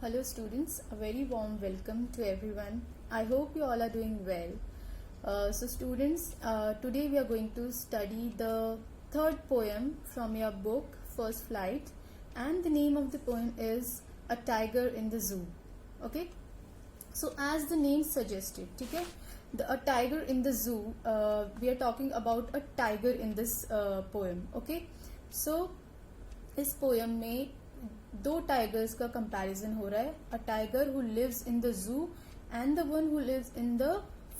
Hello students, a very warm welcome to everyone. I hope you all are doing well. So students, today we are going to study the third poem from your book First Flight, and the name of the poem is A Tiger in the Zoo. Okay, so as the name suggested, okay, a tiger in the zoo, we are talking about a tiger in this poem. Okay, so इस poem में दो tigers का comparison हो रहा है, a tiger who lives in the zoo and the one who lives in the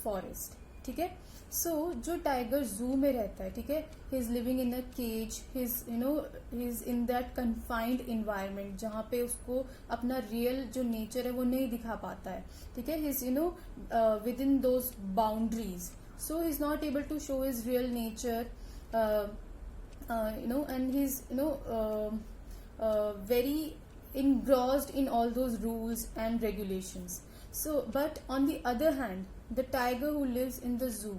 forest. ठीक है, सो जो टाइगर जू में रहता है, ठीक है, he is living in a cage, he is in that confined environment जहाँ पे उसको अपना रियल जो नेचर है वो नहीं दिखा पाता है. ठीक है, he is within those boundaries, so he is not able to show his real nature, and he's very engrossed in all those rules and regulations. So but on the other hand, the tiger who lives in the zoo,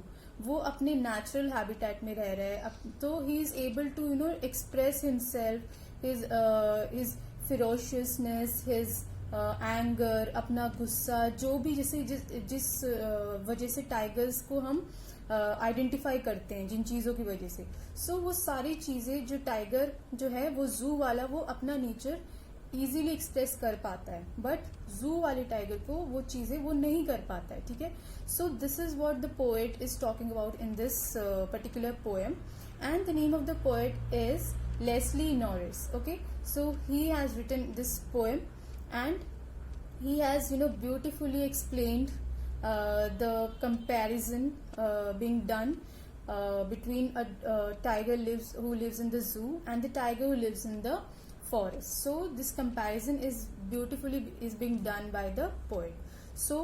वो अपने natural habitat में रह रहा है, तो he is able to express himself, his ferociousness, his anger, अपना गुस्सा, जो भी जिस वजह से टाइगर्स को हम आइडेंटिफाई करते हैं, जिन चीज़ों की वजह से, सो वो सारी चीज़ें जो टाइगर जो है वो जू वाला वो अपना नेचर इजीली एक्सप्रेस कर पाता है, बट जू वाले टाइगर को वो चीज़ें वो नहीं कर पाता है. ठीक है, so this is what the poet is talking about in this particular poem, and the name of the poet is Leslie Norris. Okay, so he has written this poem and he has beautifully explained the comparison being done between a tiger who lives in the zoo and the tiger who lives in the forest. So this comparison is being done by the poet. So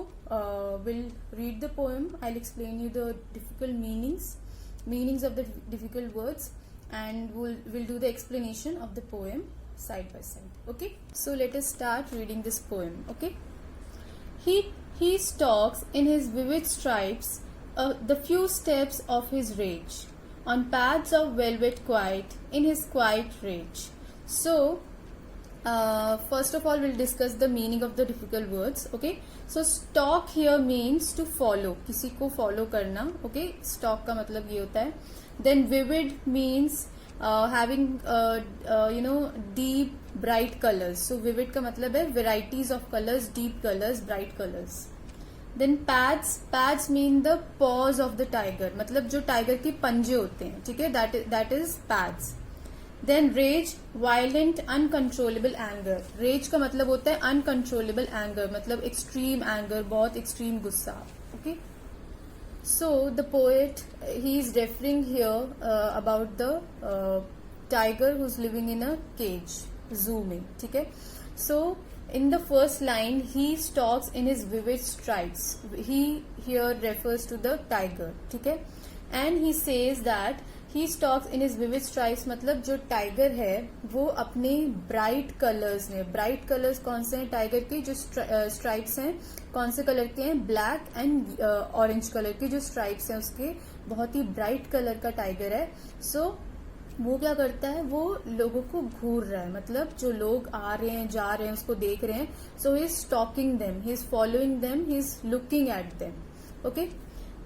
we'll read the poem. I'll explain you the difficult meanings of the difficult words, and we'll do the explanation of the poem side by side. Okay, so let us start reading this poem. Okay, he stalks in his vivid stripes the few steps of his rage, on paths of velvet quiet in his quiet rage. So first of all we'll discuss the meaning of the difficult words. Okay, so stalk here means to follow, किसी को follow करना. Okay, stalk का मतलब ये होता है. Then vivid means having deep bright colors. So vivid का मतलब है varieties of colors, deep colors, bright colors. Then pads mean the paws of the tiger, मतलब जो टाइगर के पंजे होते हैं. ठीक है, that is pads. Then rage, violent uncontrollable anger. Rage का मतलब होता है uncontrollable anger, मतलब extreme anger, बहुत extreme गुस्सा. Okay, so the poet, he is referring here about the tiger who's living in a cage, zoo में. ठीक है, so in the first line, he stalks in his vivid stripes. He here refers to the tiger. ठीक है, and he says that he stalks in his vivid stripes, मतलब जो tiger है वो अपने ब्राइट कलर्स में, ब्राइट कलर्स कौन से हैं टाइगर के, जो स्ट्राइप्स हैं कौन से कलर के हैं, ब्लैक एंड ऑरेंज कलर के जो स्ट्राइप्स हैं उसके, बहुत ही ब्राइट कलर का टाइगर है. सो वो क्या करता है, वो लोगों को घूर रहा है, मतलब जो लोग आ रहे हैं जा रहे हैं उसको देख रहे हैं. So he is stalking them, he is following them, he is looking at them. Okay,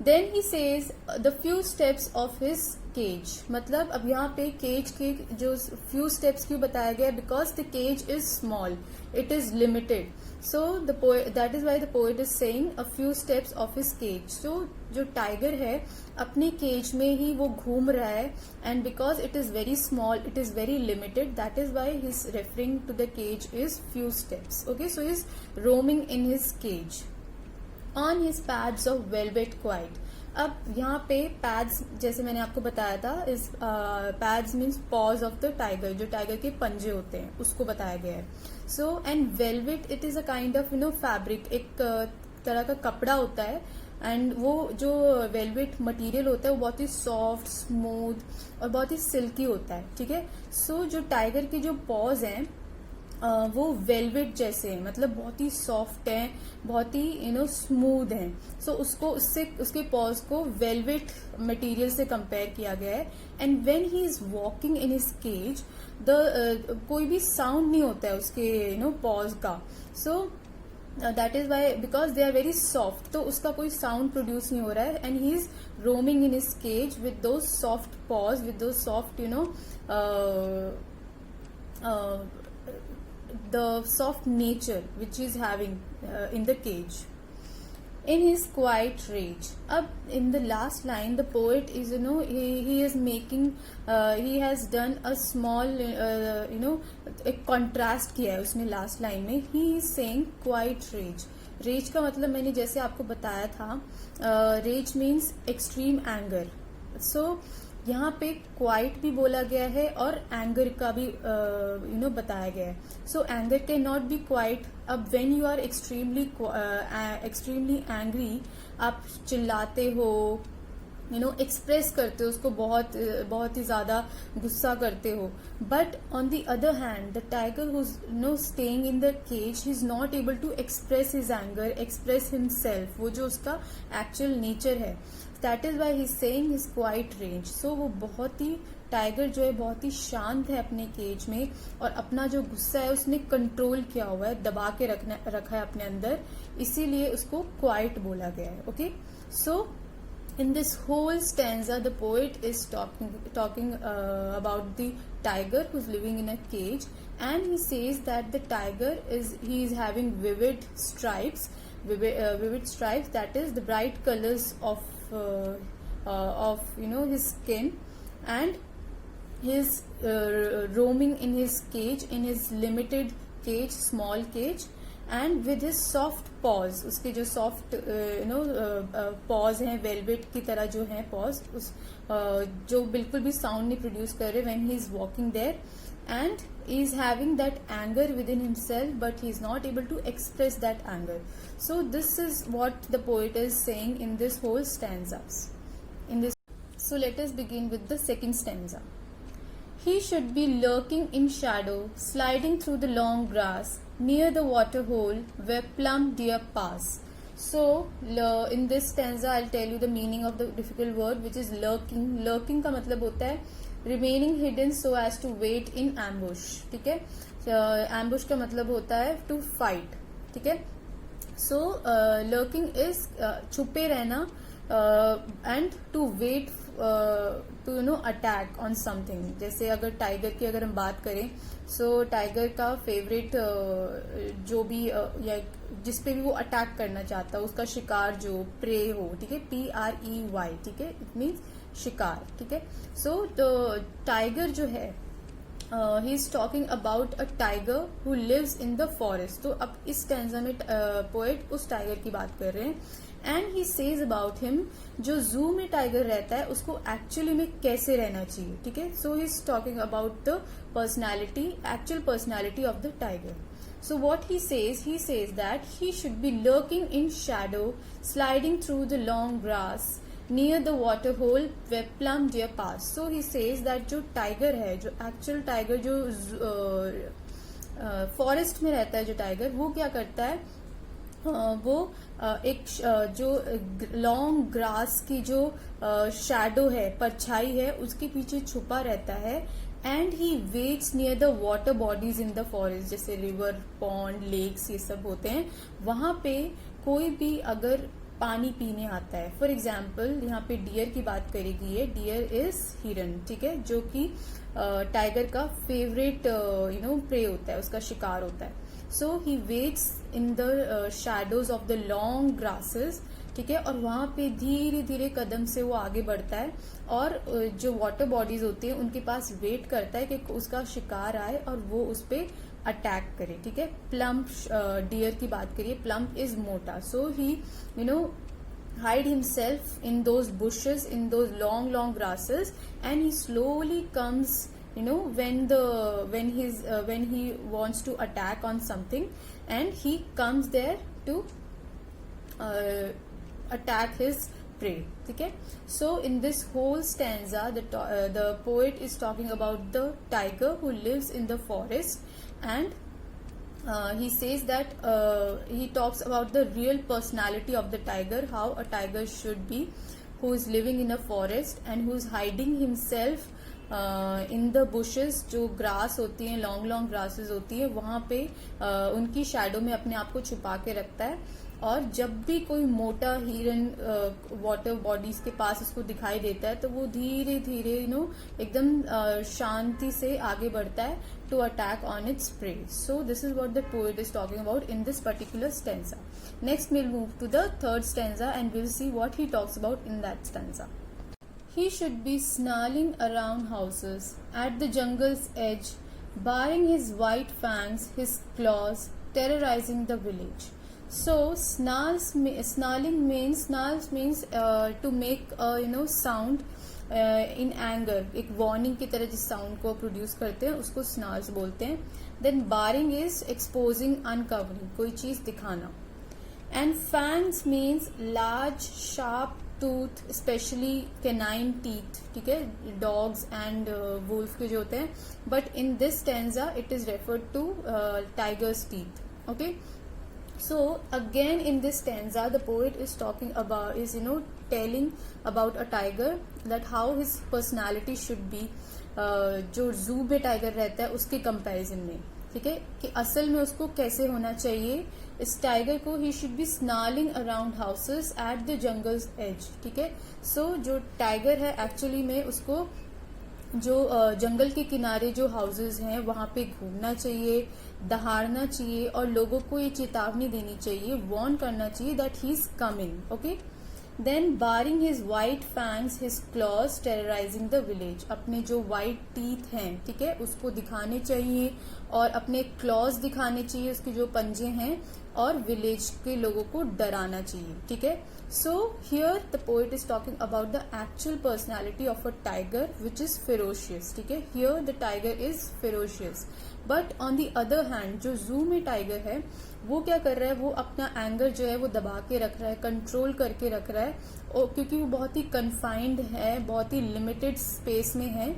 then he says the few steps of his cage, मतलब अब यहाँ पे केज के जो फ्यू स्टेप्स क्यों बताया गया, because the cage is small, it is limited. So that is why the poet is saying a few steps of his cage. So जो टाइगर है अपने केज में ही वो घूम रहा है, and because it is very small, it is very limited, that is why he is referring to the cage is few steps. Okay, so he is roaming in his cage on his pads of velvet quiet. अब यहाँ पे pads, जैसे मैंने आपको बताया था, इस pads means paws of the tiger, जो टाइगर के पंजे होते हैं उसको बताया गया है. So and velvet, it is a kind of fabric, एक तरह का कपड़ा होता है, एंड वो जो वेलवेट मटेरियल होता है वो बहुत ही सॉफ्ट, स्मूथ और बहुत ही सिल्की होता है. ठीक है, सो जो टाइगर की जो पॉज हैं वो वेलवेट जैसे हैं, मतलब बहुत ही सॉफ्ट हैं, बहुत ही स्मूथ हैं. सो उसको उससे उसके पॉज को वेलवेट मटेरियल से कंपेयर किया गया है. And when he is walking in his cage, the कोई भी साउंड नहीं होता है उसके पॉज का. So that is why, because they are very soft, तो उसका कोई साउंड प्रोड्यूस नहीं हो रहा है. And he is roaming in his cage with those soft paws, with those soft the soft nature which is having in the cage. In his quiet rage, अब in the last line the poet is he is making he has done a small एक contrast किया है उसने last line में. He is saying quiet rage. rage का मतलब मैंने जैसे आपको बताया था, rage means extreme anger. So यहाँ पे क्वाइट भी बोला गया है और एंगर का भी बताया गया है. So anger can not be quiet. अब when you are extremely angry, आप चिल्लाते हो, एक्सप्रेस करते हो उसको, बहुत ही ज्यादा गुस्सा करते हो. But on the other hand the tiger who is staying in the cage, he is not able to express his anger, express himself, वो जो उसका एक्चुअल नेचर है. That is why he is saying his quiet rage. So वो बहुत ही, tiger जो है बहुत ही शांत है अपने केज में, और अपना जो गुस्सा है उसने कंट्रोल किया हुआ है, दबा के रखा है अपने अंदर, इसीलिए उसको क्वाइट बोला गया है. Okay, so in this whole stanza the poet is talking about the tiger who's living in a cage, and he says that the tiger is having vivid stripes, that is the bright colors of his skin, and his roaming in his cage, in his limited cage, small cage, and with his soft pause, उसके जो soft pause हैं, velvet की तरह जो हैं pause, उस जो बिल्कुल भी साउंड नहीं प्रोड्यूस कर रहे when he is walking there, and he is having that anger within himself, but he is not able to express that anger. So this is what the poet is saying in this whole stanzas. So let us begin with the second stanza. He should be lurking in shadow, sliding through the long grass, near the water hole where plump deer pass. So in this stanza I'll tell you the meaning of the difficult word, which is lurking. Lurking का मतलब होता है remaining hidden so as to wait in ambush. ठीक है, ambush का मतलब होता है to fight. ठीक है, so lurking is छुपे रहना, and to wait to attack on something. जैसे अगर टाइगर की अगर हम बात करें, सो टाइगर का फेवरेट जो भी या जिस पे भी वो अटैक करना चाहता है, उसका शिकार जो प्रे हो, ठीक है, PREY, ठीक है, इट मीन्स शिकार. ठीक है, सो टाइगर जो है, he is talking about a tiger who lives in the forest. तो अब इस स्टैंजा में पोएट उस टाइगर की बात कर रहे हैं, and he says about him, जो जू में टाइगर रहता है उसको एक्चुअली में कैसे रहना चाहिए. ठीक है, so he is talking about the personality, actual personality of the tiger. So what he says that he should be lurking in shadow, sliding through the long grass, near the water hole where plump deer pass. So he says that जो tiger है, जो actual tiger जो forest में रहता है, जो tiger, वो क्या करता है, वो एक जो लॉन्ग ग्रास की जो शैडो है, परछाई है, उसके पीछे छुपा रहता है. And he waits near the water bodies in the forest, जैसे रिवर, पॉन्ड, लेक्स, ये सब होते हैं. वहां पे कोई भी अगर पानी पीने आता है, फॉर एग्जाम्पल यहाँ पे डियर की बात करेगी, ये डियर इज हिरन. ठीक है, जो कि टाइगर का फेवरेट प्रे होता है, उसका शिकार होता है. So he waits in the shadows of the long grasses. ठीक है, और वहां पे धीरे धीरे कदम से वो आगे बढ़ता है, और जो वाटर बॉडीज होती है उनके पास वेट करता है कि उसका शिकार आए और वो उस पर अटैक करे. ठीक है, प्लम्प डियर की बात करिए, प्लम्प इज मोटा. सो ही hide himself in those bushes, in those long grasses, and he slowly comes, when he wants to attack on something, and he comes there to attack his prey. Okay, so in this whole stanza the poet is talking about the tiger who lives in the forest, and he says that he talks about the real personality of the tiger, how a tiger should be, who is living in a forest and who is hiding himself in the bushes. जो grass होती हैं, long long grasses होती है, वहां पे उनकी shadow में अपने आप को छुपा के रखता है। और जब भी कोई मोटा हिरन वाटर बॉडीज के पास उसको दिखाई देता है तो वो धीरे धीरे एकदम शांति से आगे बढ़ता है to attack on its prey. So this is what the poet is talking about in this particular stanza. Next we'll move to the third stanza and we'll see what he talks about in that stanza. He should be snarling around houses at the jungle's edge, baring his white fangs, his claws, terrorizing the village. So snarling means to make sound in anger. एक warning की तरह जिस sound को produce करते हैं उसको snarls बोलते हैं. Then barring is exposing, uncovering, कोई चीज दिखाना. And fangs means large sharp tooth, especially canine teeth. ठीक है, dogs and wolf के जो होते हैं. But in this stanza it is referred to tiger's teeth. Okay. So again in this stanza the poet is talking about telling about a tiger, that how his personality should be जो जू में tiger रहता है उसके comparison में। ठीक है, कि असल में उसको कैसे होना चाहिए। इस टाइगर को he should be snarling around houses at the jungle's edge. ठीक है, सो जो टाइगर है एक्चुअली में उसको जो जंगल के किनारे जो हाउसेस हैं वहां पे घूमना चाहिए, दहाड़ना चाहिए और लोगों को ये चेतावनी देनी चाहिए, वार्न करना चाहिए that he is coming. Okay, then baring his white fangs his claws terrorising the village. अपने जो वाइट टीथ हैं, ठीक है, उसको दिखाने चाहिए और अपने क्लॉज दिखाने चाहिए, उसके जो पंजे हैं, और विलेज के लोगों को डराना चाहिए। ठीक है, so here the poet is talking about the actual personality of a tiger which is ferocious. ठीक है, here the tiger is ferocious, but on the other hand जो जू में टाइगर है वो क्या कर रहा है, वो अपना एंगर जो है वो दबा के रख रहा है, कंट्रोल करके रख रहा है, और क्योंकि वो बहुत ही कन्फाइंड है, बहुत ही लिमिटेड स्पेस में है,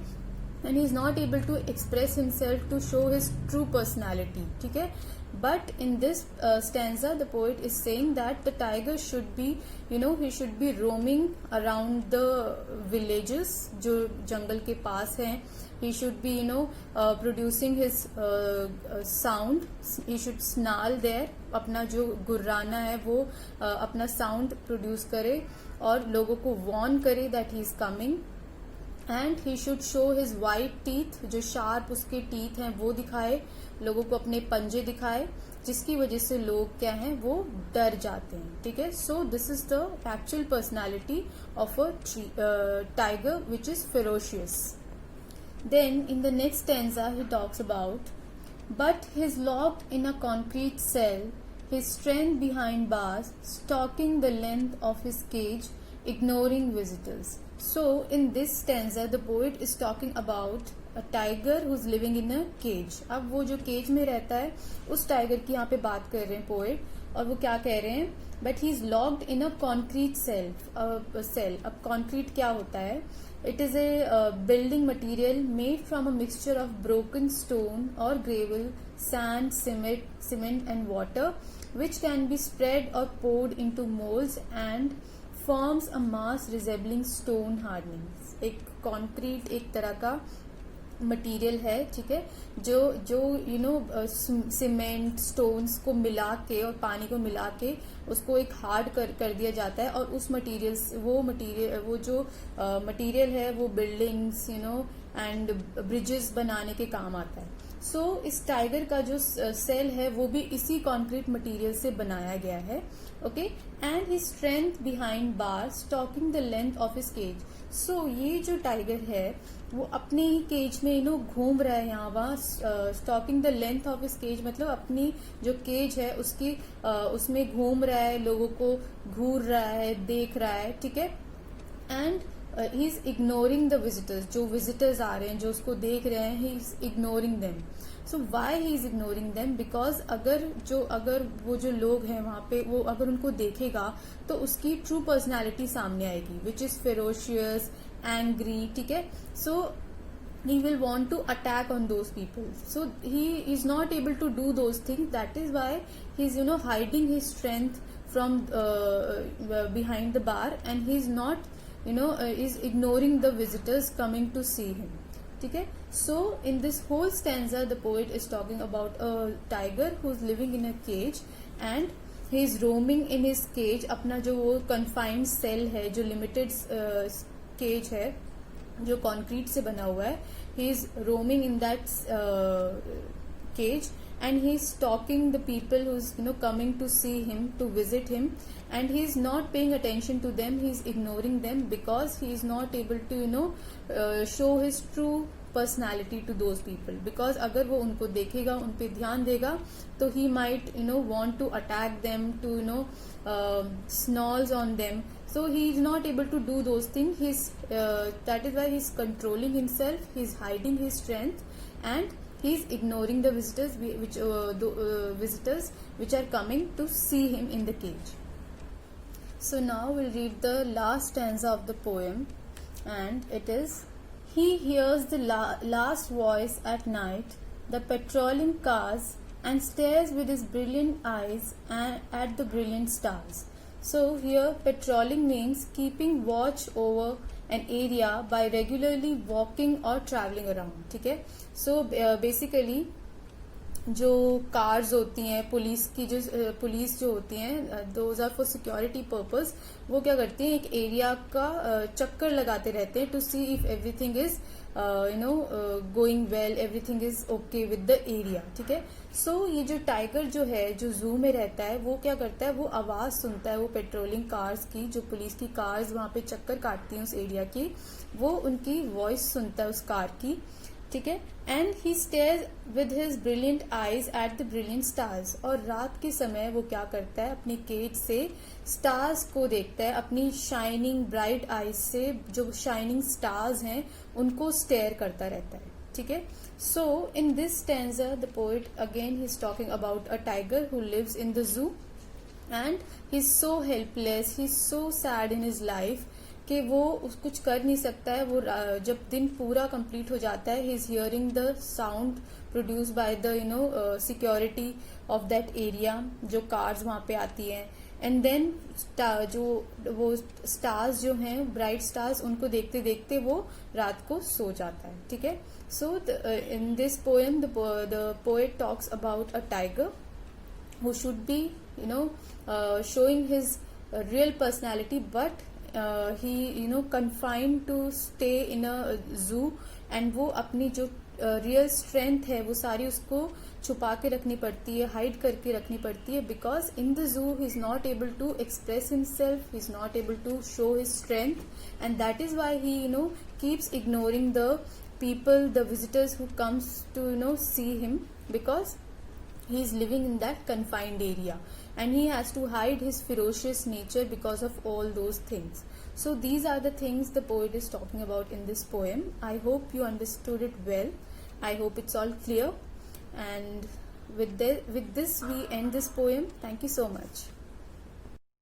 and he is not able to express himself to show his true personality. ठीक है, but in this stanza the poet is saying that the tiger should be he should be roaming around the villages जो जंगल के पास हैं. He should be producing his sound. He should snarl there. अपना जो गुर्राना है वो अपना sound produce करे और लोगों को warn करे that he is coming. And he should show his white teeth, जो शार्प उसके टीथ हैं वो दिखाए, लोगों को अपने पंजे दिखाए, जिसकी वजह से लोग क्या हैं वो डर जाते हैं. ठीक है, so this is the actual personality of a tiger which is ferocious. Then in the next stanza he talks about but his locked in a concrete cell, his strength behind bars, stalking the length of his cage, ignoring visitors. So in this stanza the poet is talking about a tiger who's living in a cage. अब वो जो cage में रहता है उस tiger की यहाँ पे बात कर रहे हैं पोएट, और वो क्या कह रहे हैं, but he is locked in a concrete cell. अब कॉन्क्रीट क्या होता है? It is a building material made from a mixture of broken stone or gravel, sand, cement and water, which can be spread or poured into molds and forms a mass resembling stone hardening. एक concrete एक तरह का material है, ठीक है, जो cement stones को मिला के और पानी को मिला के उसको एक हार्ड कर दिया जाता है, और उस वो जो मटेरियल है वो बिल्डिंग्स एंड ब्रिजेस बनाने के काम आता है. सो इस टाइगर का जो सेल है वो भी इसी कॉन्क्रीट मटेरियल से बनाया गया है. Okay, and his strength behind bar, stalking the length of his cage. So ये जो टाइगर है वो अपने ही केज में घूम रहा है यहाँ वहाँ. Stalking the length of his cage मतलब अपनी जो केज है उसकी उसमें घूम रहा है, लोगों को घूर रहा है, देख रहा है. ठीक है, and he is ignoring the visitors. जो विजिटर्स आ रहे हैं, जो उसको देख रहे हैं, he is ignoring them. So Y he is ignoring them? Because अगर वो जो लोग हैं वहां पे, वो अगर उनको देखेगा तो उसकी ट्रू पर्सनैलिटी सामने आएगी, विच इज फेरोशियस, एंग्री. ठीक है, सो he will want to attack on those people. So he is not able to do those things. That is why he's hiding his strength from behind the bar, and he's not is ignoring the visitors coming to see him. Okay, so in this whole stanza the poet is talking about a tiger who's living in a cage, and he is roaming in his cage. अपना जो वो confined cell है, जो limited cage है, जो concrete से बना हुआ है, he is roaming in that cage, and he is stalking the people who's coming to see him, to visit him, and he is not paying attention to them. He is ignoring them because he is not able to show his true personality to those people. Because अगर वो उनको देखेगा, उन पे ध्यान देगा, तो he might want to attack them, to snarls on them. So he is not able to do those things. That is why he is controlling himself. He is hiding his strength, and he is ignoring the visitors, visitors which are coming to see him in the cage. So now we'll read the last stanza of the poem, and it is: he hears the last voice at night, the patrolling cars, and stares with his brilliant eyes at the brilliant stars. So here patrolling means keeping watch over an area by regularly walking or traveling around. ठीक है, so basically जो cars होती हैं police जो होती हैं, those are for security purpose. वो क्या करती हैं, एक एरिया का चक्कर लगाते रहते हैं to see if everything is going well, everything is okay with the area. ठीक है, सो ये जो टाइगर जो है, जो जू में रहता है, वो क्या करता है, वो आवाज सुनता है, वो पेट्रोलिंग कार्स की, जो पुलिस की कार्स वहां पे चक्कर काटती हैं उस एरिया की, वो उनकी वॉइस सुनता है उस कार की. ठीक है, and he stairs with his brilliant eyes at the brilliant stars. और रात के समय वो क्या करता है, अपनी केज से स्टार्स को देखता है, अपनी शाइनिंग ब्राइट आईज से जो शाइनिंग स्टार्स हैं उनको स्टेयर करता रहता है. ठीक है, so in this stanza the poet again he is talking about a tiger who lives in the zoo, and he is so helpless, he is so sad in his life कि वो कुछ कर नहीं सकता है. वो जब दिन पूरा कंप्लीट हो जाता है, he is hearing the sound produce by the security of that area, जो कार्स वहां पे आती हैं, एंड देन जो वो स्टार्स जो हैं, ब्राइट स्टार्स, उनको देखते देखते वो रात को सो जाता है. ठीक है, so in this poem the poet talks about a tiger who should be showing his real personality, but he confined to stay in a zoo, and वो अपनी जो रियल स्ट्रेंथ है वो सारी उसको छुपा के रखनी पड़ती है, हाइड करके रखनी पड़ती है, because in the zoo he is not able to express himself, he is not able to show his strength, and that is why he keeps ignoring the people, the visitors who comes to see him, because he is living in that confined area, and he has to hide his ferocious nature because of all those things. So these are the things the poet is talking about in this poem. I hope you understood it well. I hope it's all clear, and with this we end this poem. Thank you so much.